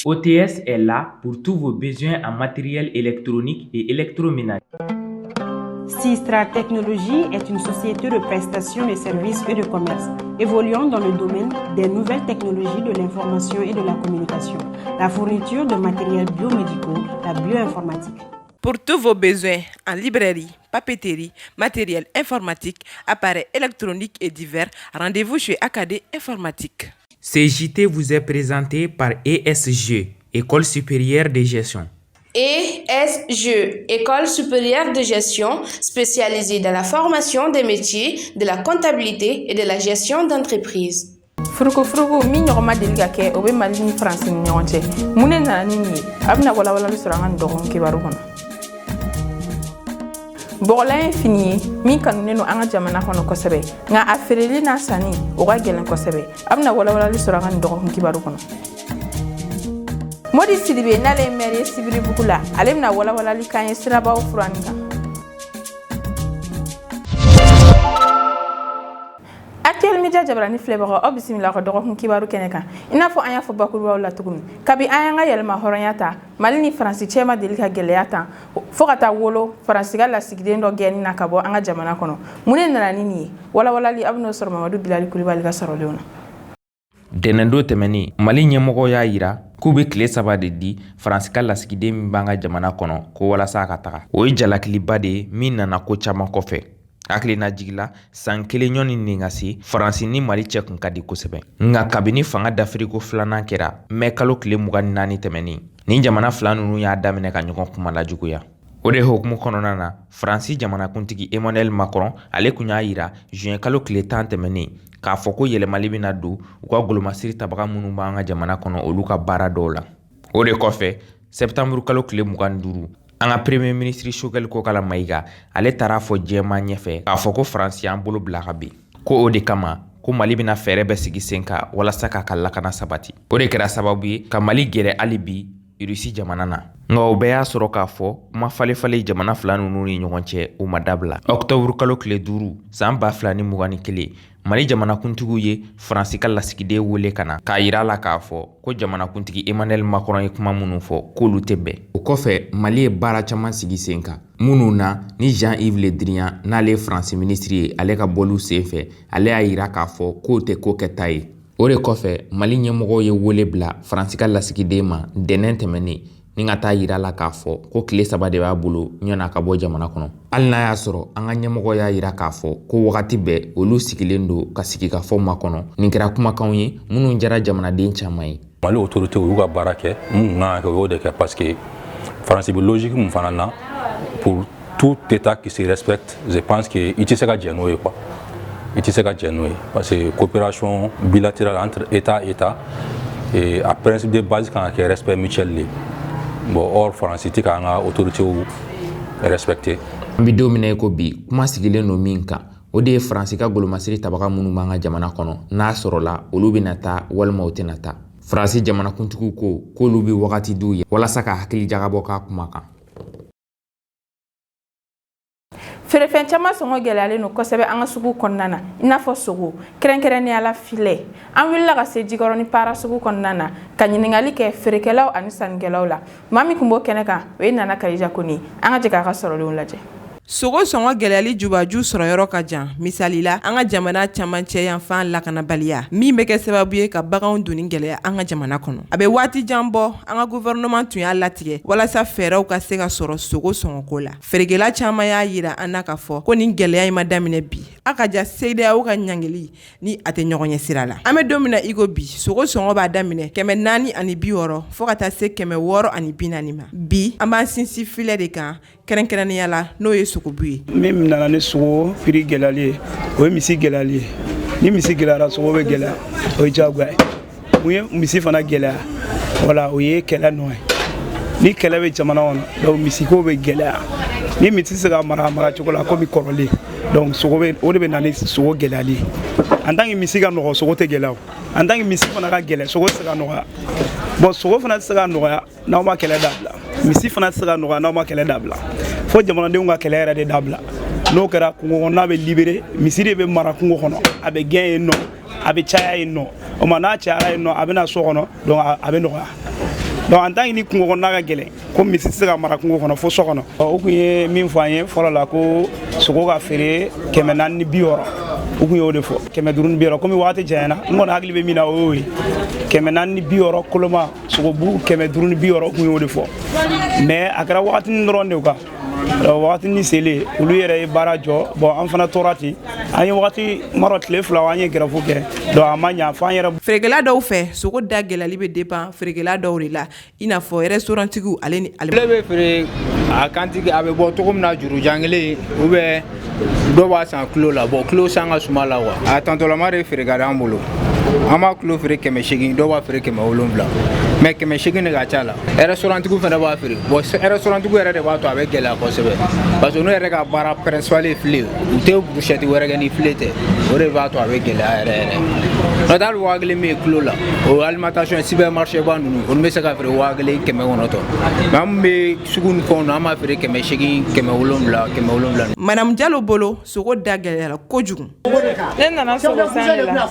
OTS est là pour tous vos besoins en matériel électronique et électroménager. Sistra Technologies est une société de prestation de services et de commerce, évoluant dans le domaine des nouvelles technologies de l'information et de la communication, la fourniture de matériels biomédicaux, la bioinformatique. Pour tous vos besoins en librairie, papeterie, matériel informatique, appareils électroniques et divers, rendez-vous chez AKD Informatique. CJT vous est présenté par ESG, École supérieure de gestion. ESG, École supérieure de gestion, spécialisée dans la formation des métiers de la comptabilité et de la gestion d'entreprise. Furuko mi ñogoma deliga ke o be mali ni france ni ñonche mune na ni ni abna wala lu sorangan dogon ke baru kono bogla fini mi kanu ne no anga jamana kono ko sebe nga afireli na sani o ga gelen ko sebe abna wala lu sorangan dogon ke baru kono modi sidibe na le mere sibiri bukula alemna wala li kanye siraba o furanga Actuel media jabrani flebaro obismila ko dogo kibaru keneka ina fo anya fo bakuru wala tuguni kabi anya nga yelma horonyata malini franci chema delika geleata fo kata wolo franci gala sigide ndo geni nakabo anga jamana kono mune nana nini wala li abno sor mamadou bilali kulibali ga soro leona denendo temeni mali ɲɛmɔgɔ y'a yira k'u be tile 3 de di faransika lasigiden min b'an ka jamana kɔnɔ ko walasa ka taga o ye jalakiliba de ye min nana ko caaman kɔfɛ hakilina jigila san 1 ɲɔni nin ka se faransi ni mali cɛ kun ka di kosɛbɛ nka kabini fanga dafiriko 2nan kɛra mɛ kalo tile 24 tɛmɛni ni jamana fila nunu y'a daminɛ ka ɲɔgɔn kuma lajuguya o de hokumu kɔnɔna na faransi jamanakuntigi Emmanuel Macron ale kun y'a yira juin kalo tile 10 tɛmɛni k'a fɔ ko yɛlɛmali bɛna don u ka golomasiri tabaga minnu b'an ka jamana kɔnɔ olu ka baara dɔw la o de kɔfɛ septembre kalo tile 25 an ka premier ministre Choguel Kokala Mayiga ale taara fɔ jɛma ɲɛfɛ k'a fɔ ko faransi an bolo bila ka bin ko o de kama ko mali bɛna fɛɛrɛ bɛ sigi sen kan walasa k'a ka lakana sabati o de kɛra sababu ye ka mali gɛrɛ hali bi Rusi jamana na nka o bɛɛ y'a sɔrɔ k'a fɔ kuma falefale jamana fila ninnu ni ɲɔgɔn cɛ u ma dabila octobre kalo tile 5 san 2021 mali jamanakuntigiw ye faransi ka lasigiden wele ka na k'a yira la k'a fɔ ko jamanakuntigi Emmanuel Macron ye kuma minnu fɔ k'olu tɛ bɛn o kɔfɛ mali ye baara caman sigi sen kan minnu na ni Jean-Yves Le Drian n'ale ye faransi ministre ye ale ka bɔliw senfɛ ale y'a yira k'a fɔ k'o tɛ ko kɛta ye o de kɔfɛ mali ɲɛmɔgɔw ye wele bila faransi ka lasigiden ma dɛnɛn tɛmɛnen ni ka taa yira la k'a fɔ ko tile 3 de b'a bolo ɲɔna ka bɔ jamana kɔnɔ hali n'a y'a sɔrɔ an ka ɲɛmɔgɔ y'a yira k'a fɔ ko wagati bɛɛ olu sigilen don ka sigi ka fɔ makɔnɔ nin kɛra kumakanw ye minnu jara jamanaden caman ye mali autorité u ka baara kɛ mun kan ka kɛ o y'o de kɛ parce que faransi bɛ logique mun fana na pour tout état qui se respecte je pense que i tɛ se ka jɛn n'o ye quoi i tɛ se ka jɛn n'o ye parce que coopération bilatérale entre état et état et a principe de base kan ka kɛ respect mutuel de bon or faransi tɛ k'an ka autorité respecter an bi don mina ko bi kuma sigilen no min kan o de ye faransi ka golomasiri tabaga minnu b'an ka jamana kɔnɔ n'a sɔrɔla olu bɛna taa walima o tɛna taa faransi jamanakuntigiw ko k'olu bɛ wagati d'u ye walasa ka hakili jagabɔ k'a kuma kan Ferefen chama songo gelale no kosebe anga sugu konnana ina fo sugu kerenkeren ya la file an willa ka se jigoroni para sugu konnana kanyiningali ke ferekelaw anisan gelawla mami kumbo keneka we nana kalija koni anga jika ka soro le laje sogo sɔngɔ gɛlɛyali jubaju sɔrɔyɔrɔ ka jan misali la an ka jamana camancɛ yanfan lakanabaliya min bɛ kɛ sababu ye ka baganw doni gɛlɛya an ka jamana kɔnɔ a bɛ waati jan bɔ an ka gouvernement tun y'a latigɛ walasa fɛɛrɛw ka se ka sɔrɔ sogo sɔngɔko la feerekɛla caman y'a yira an na ka fɔ ko nin gɛlɛya in ma daminɛ bi a ka ja CEDEAO ka ɲangili ni a tɛ ɲɔgɔn ɲɛ sira la an bɛ don min na iko bi sogo sɔngɔ b'a daminɛ 460 fo ka taa se 640 ma bi an b'an sinsin filɛ de kan kɛrɛnkɛrɛnnenya la n'o ye sogobu ye min nana ni sogo prix gɛlɛyali ye o ye misi gɛlɛyali ye ni misi gɛlɛyara sogo bɛ gɛlɛya o ye diyagoya ye mun ye misi fana gɛlɛya wala o ye kɛlɛ nɔ ye ni kɛlɛ bɛ jamana kɔnɔ donc misiko bɛ gɛlɛya ni misi tɛ se ka mara cogo la komi kɔrɔlen donc sogo bɛ o de bɛ na ni sogo gɛlɛyali ye en tant que misi ka nɔgɔ sogo tɛ gɛlɛya o en tant que misi fana ka gɛlɛ sogo tɛ se ka nɔgɔya bon sogo fana tɛ se ka nɔgɔya n'aw ma kɛlɛ dabila misi fana tɛ se ka nɔgɔya n'aw ma kɛlɛ dabila fo jamanadenw ka kɛlɛ yɛrɛ de dabila n'o kɛra kungo kɔnɔ n'a bɛ libéré misi de bɛ mara kungo kɔnɔ a bɛ gɛn yen nɔ a bɛ caya yen nɔ o ma n'a cayara yen nɔ a bɛ na so kɔnɔ donc a bɛ nɔgɔya donc en tant que ni kungo kɔnɔna ka gɛlɛn ko misi tɛ se ka mara kungo kɔnɔ fo so kɔnɔ o kun ye min fɔ an ye fɔlɔ la ko sogo ka feere 460 u kun y'o de fɔ 560 komi waati janyana n kɔni hakili bɛ min na o y'o ye 460 koloma sogobu 560 u kun y'o de fɔ mais a kɛra wagatinin dɔrɔn de kan wagatinin selen olu yɛrɛ ye baara jɔ bon an fana tora ten an ye wagati marɔ tile 2 an ye grève kɛ donc a ma ɲa f'an yɛrɛ feerekɛla dɔw fɛ sogo da gɛlɛyali bɛ dépend feerekɛla dɔw de la i n'a fɔ restauranttigiw ale ni ale bɛ feere a kantigi a bɛ bɔ cogo min na jurujan kelen ou bien dɔw b'a san kilo la bon kilo san ka suma la quoi a tantɔlama de feere ka d'an bolo an b'a kilo feere 800 dɔw b'a feere 700 mais 800 de ka ca la restauranttigiw fana b'a feere bon restauranttigiw yɛrɛ de b'a to a bɛ gɛlɛya kosɛbɛ parce que n'u yɛrɛ ka baara principal ye file u tɛ brouchette wɛrɛ kɛ ni file tɛ o de b'a to a bɛ gɛlɛya yɛrɛ n'o tɛ hali 1000 min ye kilo la o alimentation supermarché ba ninnu olu bɛ se ka feere 1000 100 mais an bɛ sugu ni fɛnw na an b'a feere 800 700 Madame Diallo bolo sogo da gɛlɛyara kojugu ne nana sogo san de la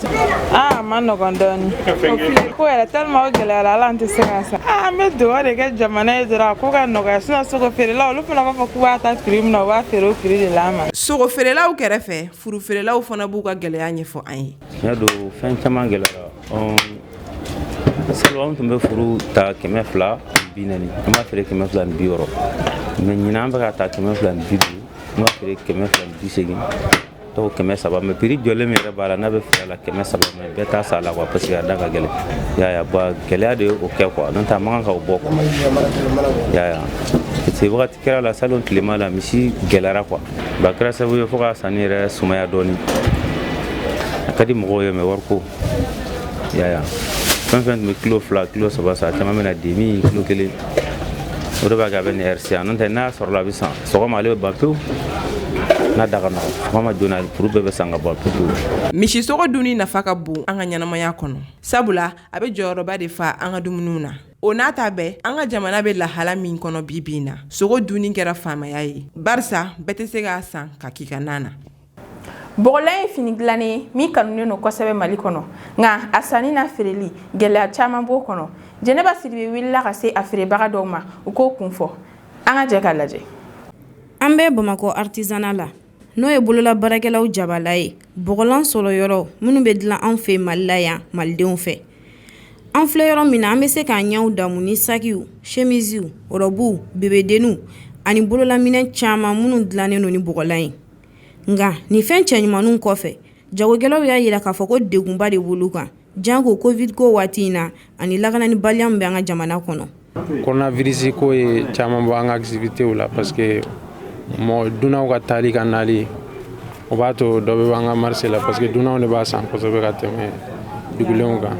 ma nɔgɔn dɔɔni o fili ko yɛrɛ tellement o gɛlɛyara ala an tɛ se ka san an bɛ dugawu de kɛ jamana ye dɔrɔn a ko ka nɔgɔya sinon sogo feerelaw olu fana b'a fɔ k'u b'a ta prix min na u b'a feere o prix de la an ma sogo feerelaw kɛrɛfɛ furu feerelaw fana b'u ka gɛlɛya ɲɛfɔ an ye tiɲɛ don fɛn caman gɛlɛyara salon an tun bɛ furu ta 240 an b'a feere 260 mais ɲinan an bɛ ka ta 250 an b'a feere 280 dɔw 300 mais prix jɔlen min yɛrɛ b'a la n'a bɛ feere la 300 mais bɛɛ t'a sa la quoi parce que a da ka gɛlɛn y'a bon gɛlɛya de o kɛ quoi n'o tɛ a man kan ka o bɔ quoi y'a parce que wagati kɛra la salon tilema la misi gɛlɛyara quoi ba kɛra sababu ye fo ka sanni yɛrɛ sumaya dɔɔni a ka di mɔgɔw ye mais wariko y'a fɛn fɛn tun bɛ kilo 2 kilo 3 sa caman bɛna 10 kilo 1 o de b'a kɛ a bɛ ni RCA n'o tɛ n'a sɔrɔla a bɛ san sɔgɔma ale bɛ ban pewu n'a da ka nɔgɔ sɔgɔma joona furu bɛɛ bɛ san ka ban pewu misi sogo dunni nafa ka bon an ka ɲɛnamaya kɔnɔ sabula a bɛ jɔyɔrɔba de fa an ka dumuniw na o n'a ta bɛɛ an ka jamana bɛ lahala min kɔnɔ bi bi in na sogo dunni kɛra faamaya ye barisa bɛɛ tɛ se k'a san ka k'i ka nan na bɔgɔlan ye fini dilannen ye min kanunen don kosɛbɛ mali kɔnɔ nka a sanni n'a feereli gɛlɛya caman b'o kɔnɔ jɛnɛba sidibe wulila ka se a feerebaga dɔw ma u k'o kun fɔ an ka jɛ k'a lajɛ an bɛ Bamakɔ artisanat la n'o ye bolola baarakɛlaw jabala ye bɔgɔlan sɔrɔ yɔrɔ minnu bɛ dilan anw fɛ Mali la yan malidenw fɛ an filɛ yɔrɔ min na an bɛ se k'an ɲɛw damu ni sakiw chemisiw robuw bebedenniw ani bololaminɛ caman minnu dilannen don ni bɔgɔlan ye nga ni fɛn cɛɲumanninw kɔfɛ jagokɛlaw y'a yira k'a fɔ ko degunba de b'olu kan janko covid ko waati in na ani lakananibaliya min bɛ an ka jamana kɔnɔ coronavirus ko ye caman bɔ an ka activitéw la parce que dunanw ka taali ka nali o b'a to dɔ bɛ an ka marché la parce que dunanw de b'a san kosɛbɛ ka tɛmɛ dugulenw kan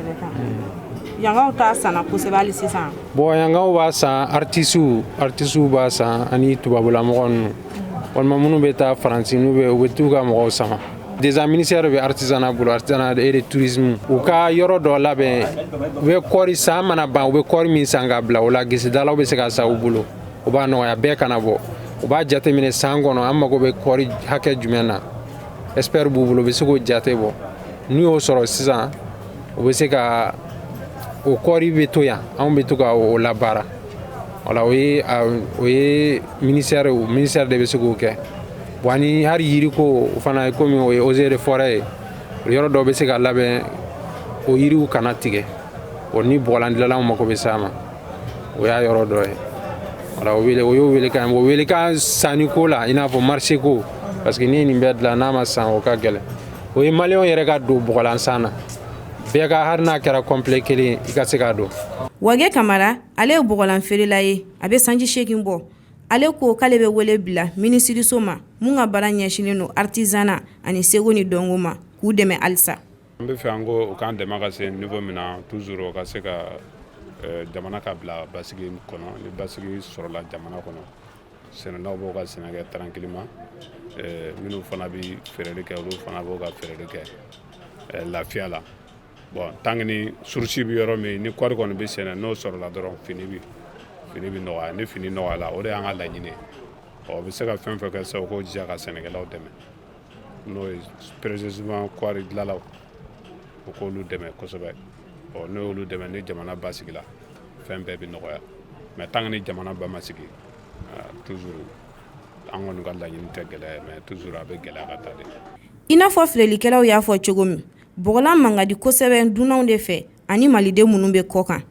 yangaw t'a sanna kosɛbɛ hali sisan bon yangaw b'a san artisiw b'a san ani tubabulamɔgɔ ninnu walima minnu bɛ taa faransi n'u bɛ u bɛ t'u ka mɔgɔw sama déjà ministère bɛ artisanat bolo artisanat et de tourisme u ka yɔrɔ dɔ labɛn u bɛ kɔɔri san mana ban u bɛ kɔɔri min san ka bila o la gesedalaw bɛ se ka sa u bolo o b'a nɔgɔya bɛɛ kana bɔ u b'a jateminɛ san kɔnɔ an mago bɛ kɔɔri hakɛ jumɛn na expert b'u bolo u bɛ se k'o jate bɔ n'u y'o sɔrɔ sisan u bɛ se ka o kɔɔri bɛ to yan anw bɛ to ka o labaara wala o ye ministère de bɛ se k'o kɛ bon ani hari yiri ko o fana komi o ye eaux et forêts ye yɔrɔ dɔw bɛ se ka labɛn o yiriw kana tigɛ o ni bɔgɔlandilanlaw mako bɛ s'a ma o y'a yɔrɔ dɔ ye wala o y'o welekan sanni ko la i n'a fɔ marché ko parce que ni nin bɛɛ dilan n'a ma san o ka gɛlɛn o ye maliyɛnw yɛrɛ ka don bɔgɔlan san na bɛɛ ka hari n'a kɛra complet kelen i ka se k'a don Wage Kamara ale ye bɔgɔlan feerela ye a bɛ sanji 8 bɔ ale ko k'ale bɛ wele bila minisiriso ma mun ka baara ɲɛsinnen don artisanat ani seko ni dɔnko ma k'u dɛmɛ halisa an bɛ fɛ an ko o k'an dɛmɛ ka se niveau min na toujours o ka se ka jamana ka bila basigi kɔnɔ ni basigi sɔrɔla jamana kɔnɔ sɛnɛlaw b'o ka sɛnɛ kɛ tranquillement minnu fana bɛ feereli kɛ olu fana b'o ka feereli kɛ lafiya la bon tant que ni sursi bɛ yɔrɔ min ni kɔɔri kɔni bɛ sɛnɛ n'o sɔrɔla dɔrɔn fini bɛ nɔgɔya ni fini nɔgɔyala o de y'an ka laɲini o bɛ se ka fɛn fɛn kɛ sa o k'o jija ka sɛnɛkɛlaw dɛmɛ n'o ye précisément kɔɔri dilanlaw o k'olu dɛmɛ kosɛbɛ n'o y'olu dɛmɛ ni jamana basigila fɛn bɛɛ bɛ nɔgɔya mais tant que ni jamana ba ma sigi toujours an kɔni ka laɲini tɛ gɛlɛya mais toujours a bɛ gɛlɛya ka taa de. I n'a fɔ filɛlikɛlaw y'a fɔ cogo min bɔgɔlan man ka di kosɛbɛ dunanw de fɛ ani maliden minnu bɛ kɔ kan.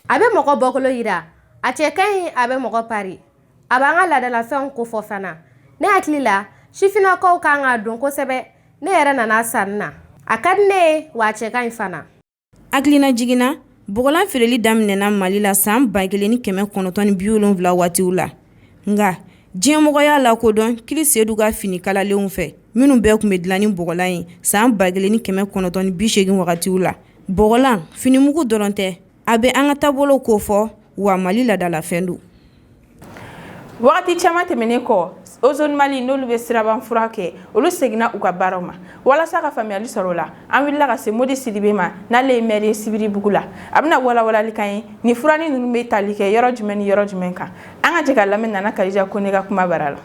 A bɛ mɔgɔ bɔkolo yira a cɛ ka ɲi a bɛ mɔgɔ pari a b'an ka laadalafɛnw ko fɔ fana ne hakili la sifinnakaw kan ka dɔn kosɛbɛ ne yɛrɛ nana sanni na a ka di ne ye wa a cɛ ka ɲi fana. Hakilina jiginna bɔgɔlan feereli daminɛna Mali la san 1970 waatiw la nka diɲɛmɔgɔ y'a lakodɔn Kili Seydou ka fini kalalenw fɛ minnu bɛɛ tun bɛ dilan ni bɔgɔlan ye san 1980 wagatiw la. Bɔgɔlan finimugu dɔrɔn tɛ a bɛ an ka taabolow ko fɔ wa Mali ladalafɛn don. Wagati caman tɛmɛnen kɔ Ozone Mali n'olu bɛ siraban fura kɛ olu seginna u ka baaraw ma walasa ka faamuyali sɔrɔ la an wulila ka se Modi Sidibe ma n'ale ye maire Sibiribugu la a bɛna walawalali kan ye ni furani ninnu bɛ tali kɛ yɔrɔ jumɛn ni yɔrɔ jumɛn kan an ka jɛ ka lamɛn Nana Kadija Kone ka kuma bara la.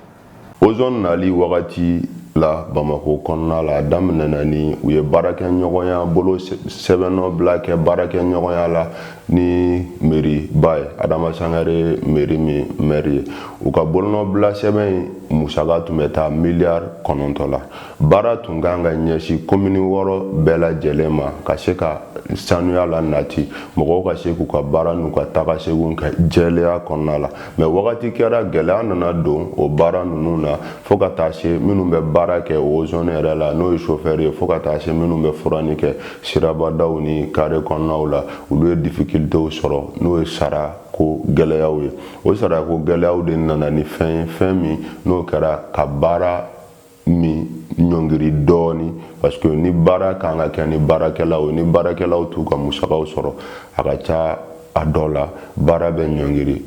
Ozone nali wagati la Bamako kɔnɔna la daminɛna ni u ye baarakɛɲɔgɔnya bolo sɛbɛnnaw bila kɛ baarakɛɲɔgɔnya la ni mairie ba ye Adama Sangare mairie min maire ye u ka bolonɔ bila sɛbɛn musaka tun bɛ taa miliyari 9 la baara tun kan ka ɲɛsin commune 6 bɛɛ lajɛlen ma ka se ka sanuya la nati mɔgɔw ka se k'u ka baara n'u ka taga seginw kɛ jɛlenya kɔnɔna la mais wagati kɛra gɛlɛya nana don o baara ninnu na fo ka taa se minnu bɛ baara kɛ o zone yɛrɛ la n'o ye chauffeur ye fo ka taa se minnu bɛ furani kɛ sirabadaw ni carré kɔnɔnaw la olu ye difficultéw sɔrɔ n'o ye sara ko gɛlɛyaw ye o sara ko gɛlɛyaw de nana ni fɛn min n'o kɛra ka baara min ɲɔngiri dɔɔni parce que ni baara kan ka kɛ ni baarakɛlaw ni baarakɛlaw t'u ka musakaw sɔrɔ a ka ca a dɔ la baara bɛ ɲɔngiri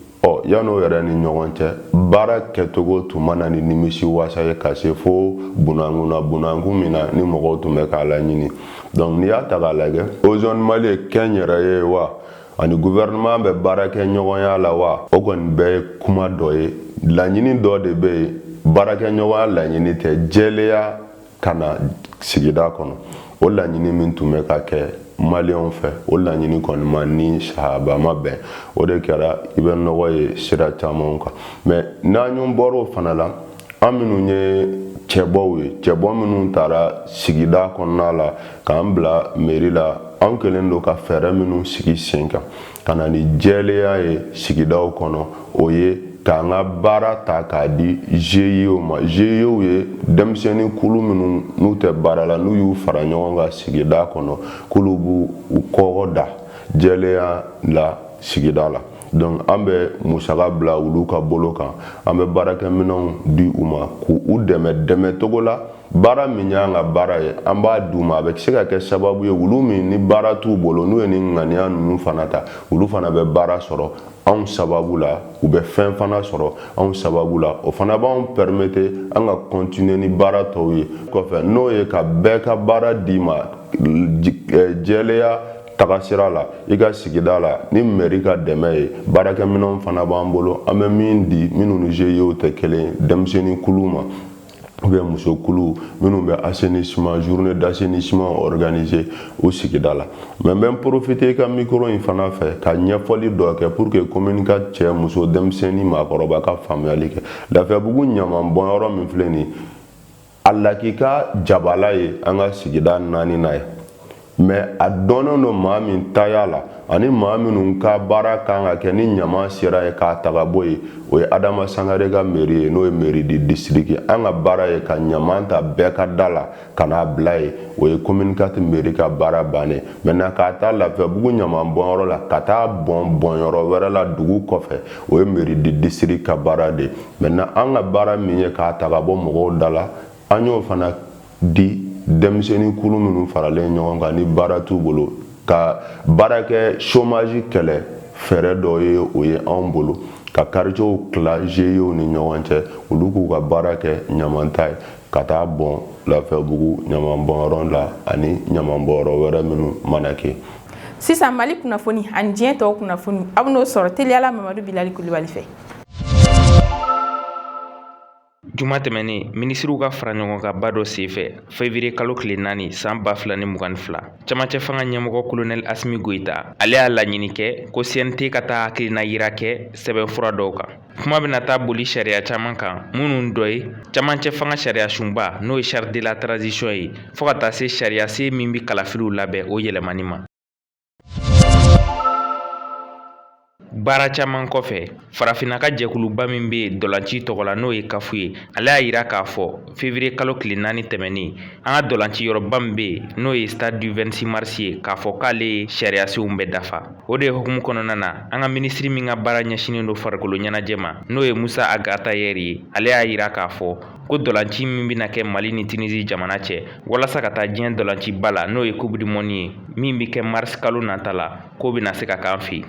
yan'o yɛrɛ ni ɲɔgɔn cɛ baara kɛcogo tun mana ni nimisi wasa ye ka se fo bunangun na bunangun min na ni mɔgɔw tun bɛ k'a laɲini donc n'i y'a ta k'a lajɛ Ozone Mali ye kɛnyɛrɛye ye wa ani gouvernement bɛ baara kɛ ɲɔgɔnya la wa o kɔni bɛɛ ye kuma dɔ ye laɲini dɔ de bɛ yen baarakɛɲɔgɔnya laɲini tɛ jɛlenya ka na sigida kɔnɔ o laɲini min tun bɛ ka kɛ maliyɛnw fɛ o laɲini kɔni ma ni sahaba ma bɛn o de kɛra i bɛ nɔgɔ ye sira camanw kan mais n'an ɲɔgɔn bɔra o fana la an minnu ye cɛbɔw ye cɛbɔ minnu taara sigida kɔnɔna la k'an bila mairie la an kɛlen don ka fɛɛrɛ minnu sigi sen kan ka na ni jɛlenya ye sigidaw kɔnɔ o ye k'an ka baara ta k'a di GIEw ma GIEw ye denmisɛnnin kulu minnu n'u tɛ baara la n'u y'u fara ɲɔgɔn kan sigida kɔnɔ k'olu b'u kɔkɔ da jɛlenya la sigida la donc an bɛ musaka bila olu ka bolo kan an bɛ baarakɛminɛnw di u ma k'u dɛmɛ togo la baara min y'an ka baara ye an b'a d'u ma a bɛ se ka kɛ sababu ye olu min ni baara t'u bolo n'u ye ni ŋaniya ninnu fana ta olu fana bɛ baara sɔrɔ anw sababu la u bɛ fɛn fana sɔrɔ anw sababu la o fana b'anw permettre an ka continuer ni baara tɔw ye kɔfɛ n'o ye ka bɛɛ ka baara d'i ma jɛlenya tagasira la i ka sigida la ni mairie ka dɛmɛ ye baarakɛminɛnw fana b'an bolo an bɛ min di minnu ni GIEw tɛ kelen ye denmisɛnnin kulu ma ou bien muso kulu minnu bɛ assainissement journée d'assainissement organisé o sigida la mais n bɛ profiter ka micro in fana fɛ ka ɲɛfɔli dɔ kɛ pour que commune ka cɛ muso denmisɛnnin maakɔrɔba ka faamuyali kɛ Lafiyabugu ɲaman bɔnyɔrɔ min filɛ nin a lakika jabala ye an ka sigida 4nan ye mais a dɔnnen don maa min taya la ani maa minnu ka baara kan ka kɛ ni ɲama sera ye k'a taga bɔ yen o ye Adama Sangare ka mairie ye n'o ye mairie du district ye an ka baara ye ka ɲama ta bɛɛ ka da la ka n'a bila ye o ye commune 4 mairie ka baara bannen maintenant k'a taa Lafiyabugu ɲaman bɔnyɔrɔ la ka taa bɔnyɔrɔ wɛrɛ la dugu kɔfɛ o ye mairie du district ka baara de maintenant an ka baara min ye k'a taga bɔ mɔgɔw da la an y'o fana di denmisɛnnin kulu minnu faralen ɲɔgɔn kan ni baara t'u bolo ka baara kɛ chômage kɛlɛ fɛɛrɛ dɔ ye o ye anw bolo ka quartierw tila GIEw ni ɲɔgɔn cɛ olu k'u ka baara kɛ ɲamanta ye ka taa bɔn Lafiyabugu ɲaman bɔnyɔrɔ la ani ɲaman bɔnyɔrɔ wɛrɛ minnu mana kɛ sisan Mali kunnafoni ani diɲɛ tɔw kunnafoni aw n'o sɔrɔ teliyala Mamadu Bilali Kulibali fɛ Juma tɛmɛnen minisiriw ka fara ɲɔgɔn kan ba dɔ senfɛ février kalo tile 4 san 2022 camancɛ fanga ɲɛmɔgɔ colonel Asimi Goïta ale y'a laɲini kɛ ko CNT ka taa hakilina yira kɛ sɛbɛnfura dɔw kan. Kuma bɛna taa boli sariya caman kan minnu dɔ ye camancɛ fanga sariya sunba n'o ye charte de la transition ye fo ka taa se sariya sen min bi kalafiliw labɛn o yɛlɛmani ma. Baara caman kɔfɛ farafinna ka jɛkuluba min bɛ dɔlanci tɔgɔ la n'o ye kafu ye ale y'a yira k'a fɔ février kalo tile 4 tɛmɛnen an ka dɔlanci yɔrɔba min bɛ n'o ye stade du 26 mars ye k'a fɔ k'ale ye sariya senw bɛɛ dafa. O de hukumu kɔnɔna na an ka minisiri min ka baara ɲɛsinen don farikolo ɲɛnajɛ ma n'o ye Musa Agatayɛri ye ale y'a yira k'a fɔ ko dɔlanci min bɛna kɛ Mali ni Tunisie jamana cɛ walasa ka taa diɲɛ dɔlanciba la n'o ye Coupe du Monde ye min bɛ kɛ mars kalo nata la k'o bɛna se ka k'an fɛ yen.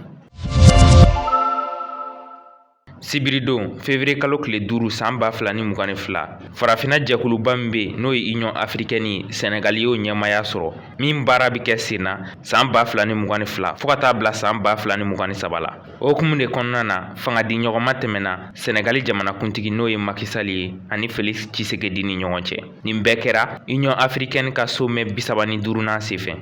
Sibiridon février kalo tile 5 san 2022 farafinna jɛkuluba min bɛ n'o ye Union africaine ye Sénégal y'o ɲɛmaya sɔrɔ min baara bɛ kɛ sen na san 2022 fo ka taa bila san 2023 la. O hukumu de kɔnɔna na fangadi ɲɔgɔnma tɛmɛna Sénégal jamanakuntigi n'o ye Macky Sall ye ani Félix Tshisekedi ni ɲɔgɔn cɛ. Nin bɛɛ kɛra Union africaine ka sommet 35nan senfɛ.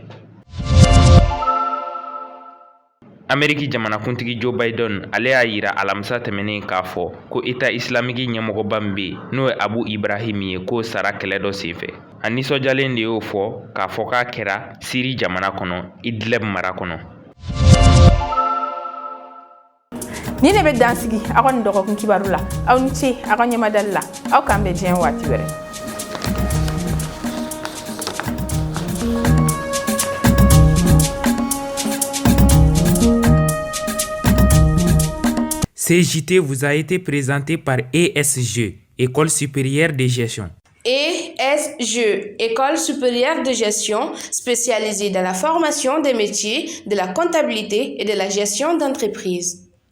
Amérique jamanakuntigi Joe Biden ale y'a yira alamisa tɛmɛnen k'a fɔ ko État islamique ɲɛmɔgɔba min bɛ n'o ye Abu Ibrahim ye k'o sara kɛlɛ dɔ senfɛ. A nisɔndiyalen de y'o fɔ k'a fɔ k'a kɛra Syrie jamana kɔnɔ Idlib mara kɔnɔ. Ni ne bɛ dansigi aw ka nin dɔgɔkun kibaru la aw ni ce aw ka ɲɛmadali la aw k'an bɛn diɲɛ waati wɛrɛ. CJT vous a été présenté par ESG, École supérieure de gestion. ESG, École supérieure de gestion, spécialisée dans la formation des métiers de la comptabilité et de la gestion d'entreprise.